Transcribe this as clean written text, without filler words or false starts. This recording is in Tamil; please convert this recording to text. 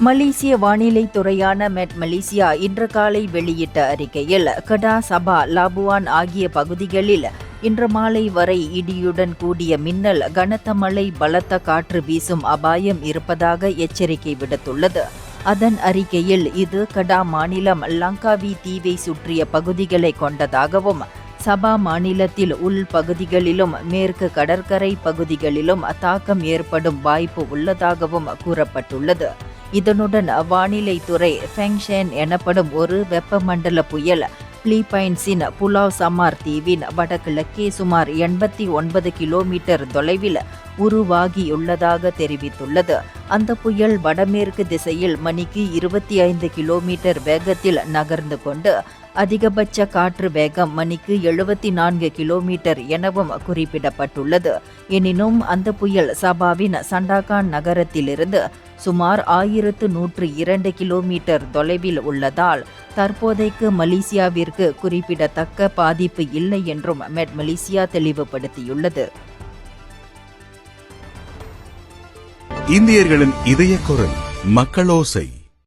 மலேசிய வானிலை துறையான மெட் மலேசியா இன்று காலை வெளியிட்ட அறிக்கையில் கெடா, சபா, லாபுவான் ஆகிய பகுதிகளில் இன்று மாலை வரை இடியுடன் கூடிய மின்னல், கனத்த மழை, பலத்த காற்று வீசும் அபாயம் இருப்பதாக எச்சரிக்கை விடுத்துள்ளது. அதன் அறிக்கையில் இது கெடா மாநிலம் லங்காவி தீவை சுற்றிய பகுதிகளை கொண்டதாகவும், சபா மாநிலத்தில் உள் பகுதிகளிலும் மேற்கு கடற்கரை பகுதிகளிலும் தாக்கம் ஏற்படும் வாய்ப்பு உள்ளதாகவும் கூறப்பட்டுள்ளது. இதனுடன் வானிலை துறை ஃபெங்ஷன் எனப்படும் ஒரு வெப்பமண்டல புயல் பிலிப்பைன்ஸின் புலாவ் சமார் தீவின் வடகிழக்கே சுமார் 89 கிலோமீட்டர் தொலைவில் உருவாகியுள்ளதாக தெரிவித்துள்ளது. அந்த புயல் வடமேற்கு திசையில் மணிக்கு 25 கிலோமீட்டர் வேகத்தில் நகர்ந்து கொண்டு அதிகபட்ச காற்று வேகம் மணிக்கு 74 கிலோமீட்டர் எனவும் குறிப்பிடப்பட்டுள்ளது. எனினும் அந்த புயல் சபாவின் சண்டாகான் நகரத்திலிருந்து சுமார் 1102 கிலோமீட்டர் தொலைவில் உள்ளதால் தற்போதைக்கு மலேசியாவிற்கு குறிப்பிடத்தக்க பாதிப்பு இல்லை என்றும் மெட் மலேசியா தெளிவுபடுத்தியுள்ளது. இந்தியர்களின் இதய குரல் மக்களோசை.